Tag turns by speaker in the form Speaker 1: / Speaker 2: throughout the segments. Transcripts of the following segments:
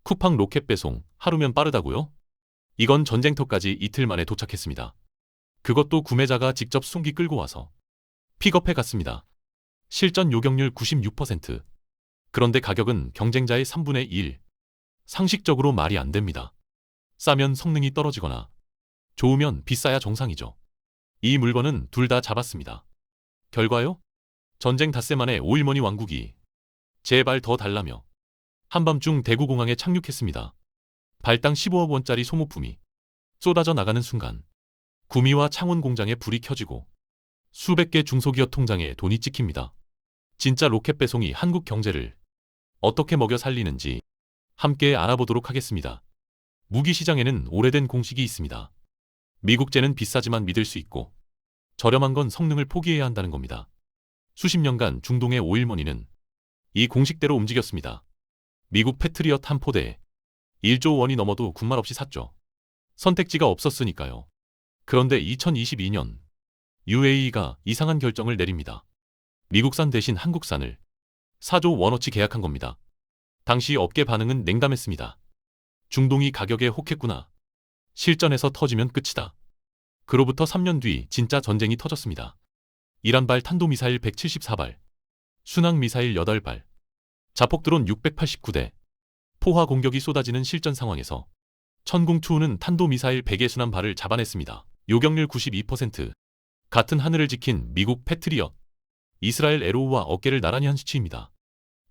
Speaker 1: 쿠팡 로켓 배송, 하루면 빠르다고요? 이건 전쟁터까지 이틀 만에 도착했습니다. 그것도 구매자가 직접 승기 끌고 와서 픽업해 갔습니다. 실전 요격률 96%. 그런데 가격은 경쟁자의 3분의 1. 상식적으로 말이 안 됩니다. 싸면 성능이 떨어지거나 좋으면 비싸야 정상이죠. 이 물건은 둘 다 잡았습니다. 결과요? 전쟁 닷새 만에 5일머니 왕국이 제발 더 달라며 한밤중 대구공항에 착륙했습니다. 발당 15억 원짜리 소모품이 쏟아져 나가는 순간 구미와 창원 공장에 불이 켜지고 수백 개 중소기업 통장에 돈이 찍힙니다. 진짜 로켓 배송이 한국 경제를 어떻게 먹여 살리는지 함께 알아보도록 하겠습니다. 무기 시장에는 오래된 공식이 있습니다. 미국제는 비싸지만 믿을 수 있고 저렴한 건 성능을 포기해야 한다는 겁니다. 수십 년간 중동의 오일머니는 이 공식대로 움직였습니다. 미국 패트리엇 한 포대에 1조 원이 넘어도 군말 없이 샀죠. 선택지가 없었으니까요. 그런데 2022년 UAE가 이상한 결정을 내립니다. 미국산 대신 한국산을 4조 원어치 계약한 겁니다. 당시 업계 반응은 냉담했습니다. 중동이 가격에 혹했구나. 실전에서 터지면 끝이다. 그로부터 3년 뒤 진짜 전쟁이 터졌습니다. 이란발 탄도미사일 174발, 순항미사일 8발, 자폭드론 689대, 포화 공격이 쏟아지는 실전 상황에서 천궁2는 탄도미사일 100의 순환발을 잡아냈습니다. 요격률 92%. 같은 하늘을 지킨 미국 패트리엇, 이스라엘 에로우와 어깨를 나란히 한 수치입니다.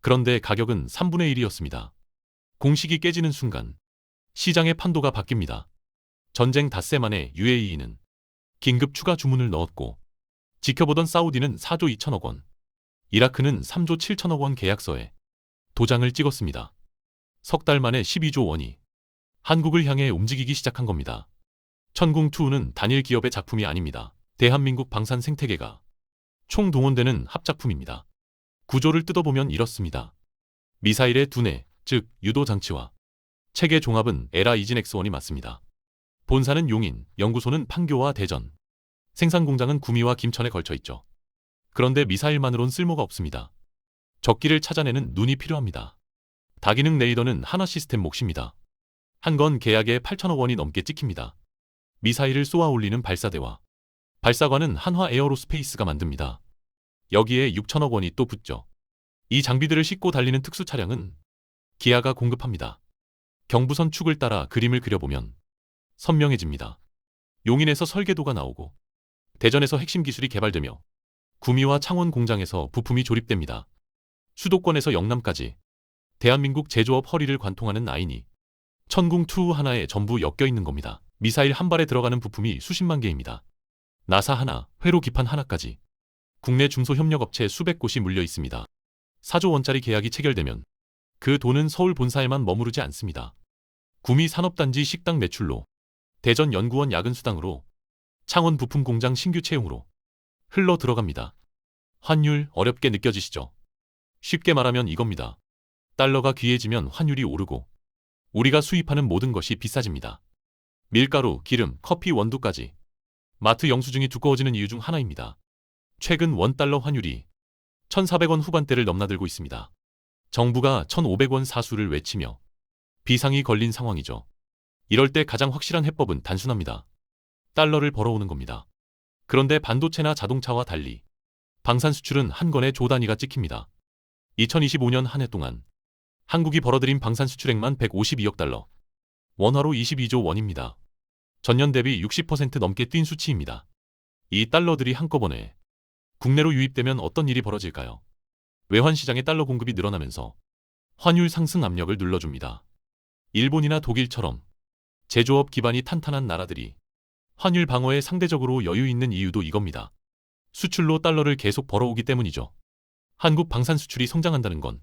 Speaker 1: 그런데 가격은 3분의 1이었습니다. 공식이 깨지는 순간 시장의 판도가 바뀝니다. 전쟁 닷새 만에 UAE는 긴급 추가 주문을 넣었고 지켜보던 사우디는 4조 2천억 원, 이라크는 3조 7천억 원 계약서에 도장을 찍었습니다. 석 달 만에 12조 원이 한국을 향해 움직이기 시작한 겁니다. 천궁2는 단일 기업의 작품이 아닙니다. 대한민국 방산 생태계가 총동원되는 합작품입니다. 구조를 뜯어보면 이렇습니다. 미사일의 두뇌, 즉 유도 장치와 체계 종합은 에라 이진엑스1이 맞습니다. 본사는 용인, 연구소는 판교와 대전, 생산 공장은 구미와 김천에 걸쳐 있죠. 그런데 미사일만으론 쓸모가 없습니다. 적기를 찾아내는 눈이 필요합니다. 다기능 레이더는 하나 시스템 몫입니다. 한 건 계약에 8천억 원이 넘게 찍힙니다. 미사일을 쏘아 올리는 발사대와 발사관은 한화 에어로스페이스가 만듭니다. 여기에 6천억 원이 또 붙죠. 이 장비들을 싣고 달리는 특수 차량은 기아가 공급합니다. 경부선 축을 따라 그림을 그려보면 선명해집니다. 용인에서 설계도가 나오고 대전에서 핵심 기술이 개발되며 구미와 창원 공장에서 부품이 조립됩니다. 수도권에서 영남까지 대한민국 제조업 허리를 관통하는 라인이 천궁2 하나에 전부 엮여 있는 겁니다. 미사일 한 발에 들어가는 부품이 수십만 개입니다. 나사 하나, 회로 기판 하나까지 국내 중소협력업체 수백 곳이 물려 있습니다. 4조 원짜리 계약이 체결되면 그 돈은 서울 본사에만 머무르지 않습니다. 구미 산업단지 식당 매출로, 대전 연구원 야근 수당으로, 창원 부품 공장 신규 채용으로 흘러 들어갑니다. 환율 어렵게 느껴지시죠? 쉽게 말하면 이겁니다. 달러가 귀해지면 환율이 오르고 우리가 수입하는 모든 것이 비싸집니다. 밀가루, 기름, 커피, 원두까지 마트 영수증이 두꺼워지는 이유 중 하나입니다. 최근 원달러 환율이 1,400원 후반대를 넘나들고 있습니다. 정부가 1,500원 사수를 외치며 비상이 걸린 상황이죠. 이럴 때 가장 확실한 해법은 단순합니다. 달러를 벌어오는 겁니다. 그런데 반도체나 자동차와 달리 방산 수출은 한 건에 조 단위가 찍힙니다. 2025년 한 해 동안 한국이 벌어들인 방산 수출액만 152억 달러, 원화로 22조 원입니다. 전년 대비 60% 넘게 뛴 수치입니다. 이 달러들이 한꺼번에 국내로 유입되면 어떤 일이 벌어질까요? 외환시장의 달러 공급이 늘어나면서 환율 상승 압력을 눌러줍니다. 일본이나 독일처럼 제조업 기반이 탄탄한 나라들이 환율 방어에 상대적으로 여유 있는 이유도 이겁니다. 수출로 달러를 계속 벌어오기 때문이죠. 한국 방산 수출이 성장한다는 건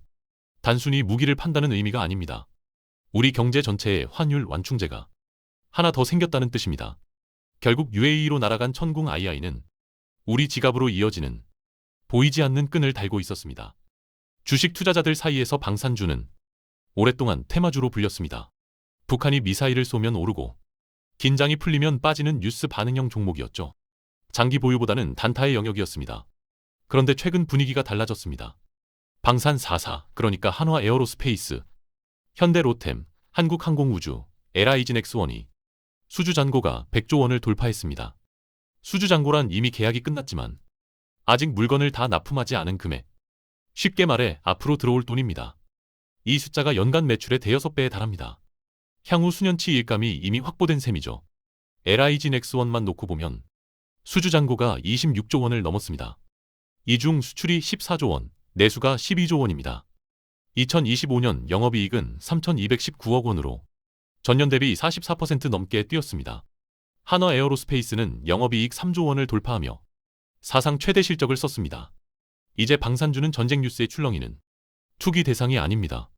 Speaker 1: 단순히 무기를 판다는 의미가 아닙니다. 우리 경제 전체에 환율 완충제가 하나 더 생겼다는 뜻입니다. 결국 UAE로 날아간 천궁 II는 우리 지갑으로 이어지는 보이지 않는 끈을 달고 있었습니다. 주식 투자자들 사이에서 방산주는 오랫동안 테마주로 불렸습니다. 북한이 미사일을 쏘면 오르고 긴장이 풀리면 빠지는 뉴스 반응형 종목이었죠. 장기 보유보다는 단타의 영역이었습니다. 그런데 최근 분위기가 달라졌습니다. 방산 4사, 그러니까 한화 에어로스페이스, 현대 로템, 한국항공우주 LIG넥스1이 수주잔고가 100조 원을 돌파했습니다. 수주잔고란 이미 계약이 끝났지만 아직 물건을 다 납품하지 않은 금액. 쉽게 말해 앞으로 들어올 돈입니다. 이 숫자가 연간 매출의 대여섯 배에 달합니다. 향후 수년치 일감이 이미 확보된 셈이죠. LIG넥스1만 놓고 보면 수주잔고가 26조 원을 넘었습니다. 이 중 수출이 14조 원, 내수가 12조 원입니다. 2025년 영업이익은 3,219억 원으로 전년 대비 44% 넘게 뛰었습니다. 한화에어로스페이스는 영업이익 3조 원을 돌파하며 사상 최대 실적을 썼습니다. 이제 방산주는 전쟁 뉴스의 출렁이는 투기 대상이 아닙니다.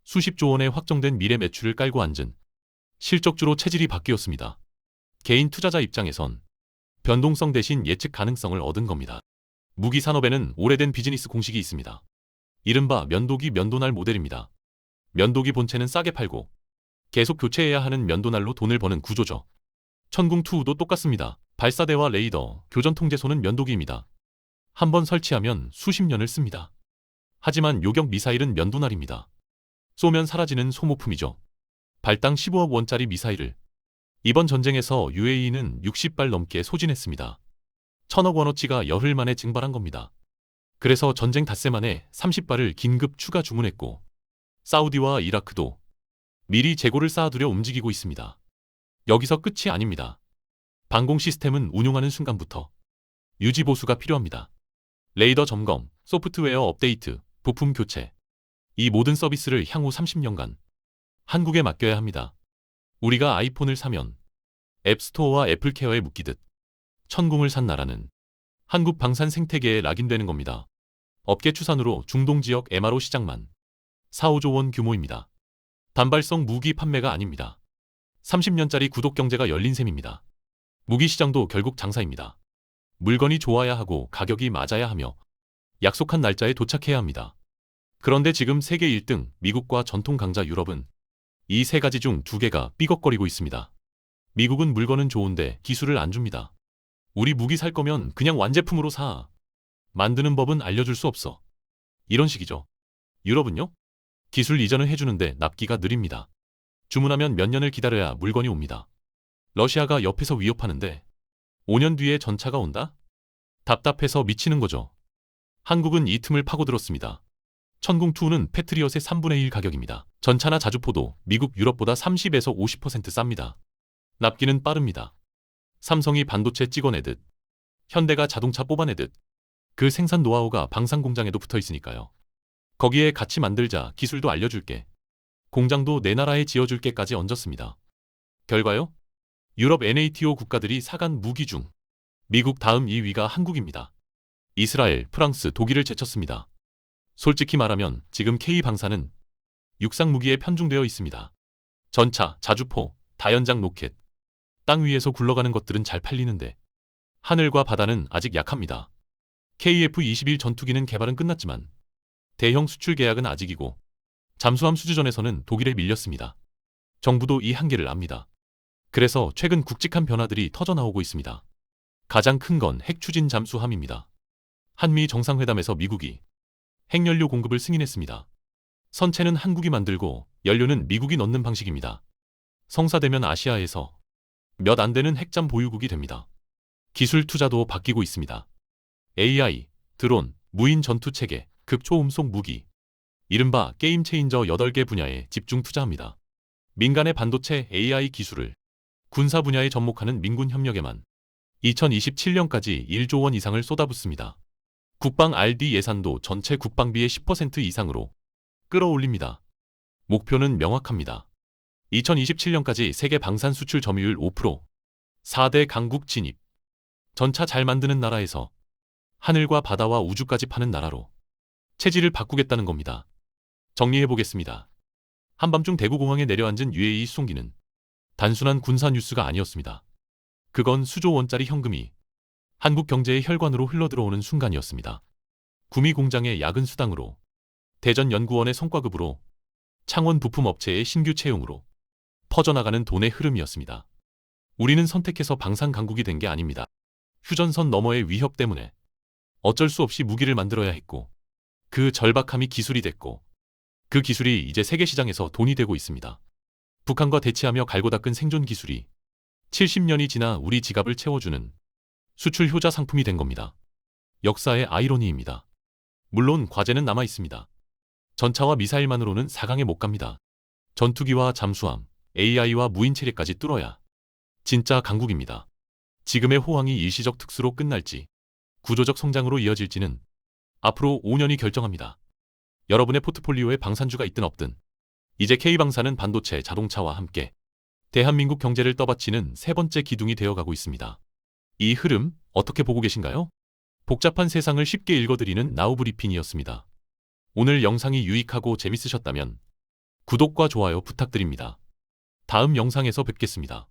Speaker 1: 수십조 원의 확정된 미래 매출을 깔고 앉은 실적주로 체질이 바뀌었습니다. 개인 투자자 입장에선 변동성 대신 예측 가능성을 얻은 겁니다. 무기 산업에는 오래된 비즈니스 공식이 있습니다. 이른바 면도기 면도날 모델입니다. 면도기 본체는 싸게 팔고 계속 교체해야 하는 면도날로 돈을 버는 구조죠. 천궁2도 똑같습니다. 발사대와 레이더, 교전통제소는 면도기입니다. 한번 설치하면 수십 년을 씁니다. 하지만 요격 미사일은 면도날입니다. 쏘면 사라지는 소모품이죠. 발당 15억 원짜리 미사일을 이번 전쟁에서 UAE는 60발 넘게 소진했습니다. 1,000억 원어치가 열흘 만에 증발한 겁니다. 그래서 전쟁 닷새 만에 30발을 긴급 추가 주문했고 사우디와 이라크도 미리 재고를 쌓아두려 움직이고 있습니다. 여기서 끝이 아닙니다. 방공 시스템은 운용하는 순간부터 유지 보수가 필요합니다. 레이더 점검, 소프트웨어 업데이트, 부품 교체. 이 모든 서비스를 향후 30년간 한국에 맡겨야 합니다. 우리가 아이폰을 사면 앱스토어와 애플케어에 묶이듯 천궁을 산 나라는 한국 방산 생태계에 락인되는 겁니다. 업계 추산으로 중동 지역 MRO 시장만 4, 5조 원 규모입니다. 단발성 무기 판매가 아닙니다. 30년짜리 구독 경제가 열린 셈입니다. 무기 시장도 결국 장사입니다. 물건이 좋아야 하고 가격이 맞아야 하며 약속한 날짜에 도착해야 합니다. 그런데 지금 세계 1등 미국과 전통 강자 유럽은 이 세 가지 중 두 개가 삐걱거리고 있습니다. 미국은 물건은 좋은데 기술을 안 줍니다. 우리 무기 살 거면 그냥 완제품으로 사. 만드는 법은 알려줄 수 없어. 이런 식이죠. 유럽은요? 기술 이전을 해주는데 납기가 느립니다. 주문하면 몇 년을 기다려야 물건이 옵니다. 러시아가 옆에서 위협하는데 5년 뒤에 전차가 온다? 답답해서 미치는 거죠. 한국은 이 틈을 파고들었습니다. 천궁2는 패트리엇의 3분의 1 가격입니다. 전차나 자주포도 미국, 유럽보다 30에서 50% 쌉니다. 납기는 빠릅니다. 삼성이 반도체 찍어내듯 현대가 자동차 뽑아내듯 그 생산 노하우가 방산 공장에도 붙어 있으니까요. 거기에 같이 만들자, 기술도 알려줄게. 공장도 내 나라에 지어줄게까지 얹었습니다. 결과요? 유럽 NATO 국가들이 사간 무기 중 미국 다음 2위가 한국입니다. 이스라엘, 프랑스, 독일을 제쳤습니다. 솔직히 말하면 지금 K방산은 육상 무기에 편중되어 있습니다. 전차, 자주포, 다연장 로켓, 땅 위에서 굴러가는 것들은 잘 팔리는데 하늘과 바다는 아직 약합니다. KF-21 전투기는 개발은 끝났지만 대형 수출 계약은 아직이고 잠수함 수주전에서는 독일에 밀렸습니다. 정부도 이 한계를 압니다. 그래서 최근 굵직한 변화들이 터져나오고 있습니다. 가장 큰 건 핵 추진 잠수함입니다. 한미 정상회담에서 미국이 핵연료 공급을 승인했습니다. 선체는 한국이 만들고 연료는 미국이 넣는 방식입니다. 성사되면 아시아에서 몇 안 되는 핵잠 보유국이 됩니다. 기술 투자도 바뀌고 있습니다. AI, 드론, 무인 전투체계, 극초음속 무기, 이른바 게임 체인저 8개 분야에 집중 투자합니다. 민간의 반도체 AI 기술을 군사 분야에 접목하는 민군 협력에만 2027년까지 1조 원 이상을 쏟아붓습니다. 국방 R&D 예산도 전체 국방비의 10% 이상으로 끌어올립니다. 목표는 명확합니다. 2027년까지 세계 방산 수출 점유율 5%, 4대 강국 진입, 전차 잘 만드는 나라에서 하늘과 바다와 우주까지 파는 나라로 체질을 바꾸겠다는 겁니다. 정리해보겠습니다. 한밤중 대구공항에 내려앉은 UAE 수송기는 단순한 군사 뉴스가 아니었습니다. 그건 수조 원짜리 현금이 한국 경제의 혈관으로 흘러들어오는 순간이었습니다. 구미 공장의 야근 수당으로, 대전 연구원의 성과급으로, 창원 부품업체의 신규 채용으로 퍼져나가는 돈의 흐름이었습니다. 우리는 선택해서 방산 강국이 된 게 아닙니다. 휴전선 너머의 위협 때문에 어쩔 수 없이 무기를 만들어야 했고 그 절박함이 기술이 됐고 그 기술이 이제 세계 시장에서 돈이 되고 있습니다. 북한과 대치하며 갈고 닦은 생존 기술이 70년이 지나 우리 지갑을 채워주는 수출 효자 상품이 된 겁니다. 역사의 아이러니입니다. 물론 과제는 남아 있습니다. 전차와 미사일만으로는 4강에 못 갑니다. 전투기와 잠수함, AI와 무인 체계까지 뚫어야 진짜 강국입니다. 지금의 호황이 일시적 특수로 끝날지 구조적 성장으로 이어질지는 앞으로 5년이 결정합니다. 여러분의 포트폴리오에 방산주가 있든 없든 이제 K방산은 반도체, 자동차와 함께 대한민국 경제를 떠받치는 세 번째 기둥이 되어가고 있습니다. 이 흐름 어떻게 보고 계신가요? 복잡한 세상을 쉽게 읽어드리는 나우브리핑이었습니다. 오늘 영상이 유익하고 재밌으셨다면 구독과 좋아요 부탁드립니다. 다음 영상에서 뵙겠습니다.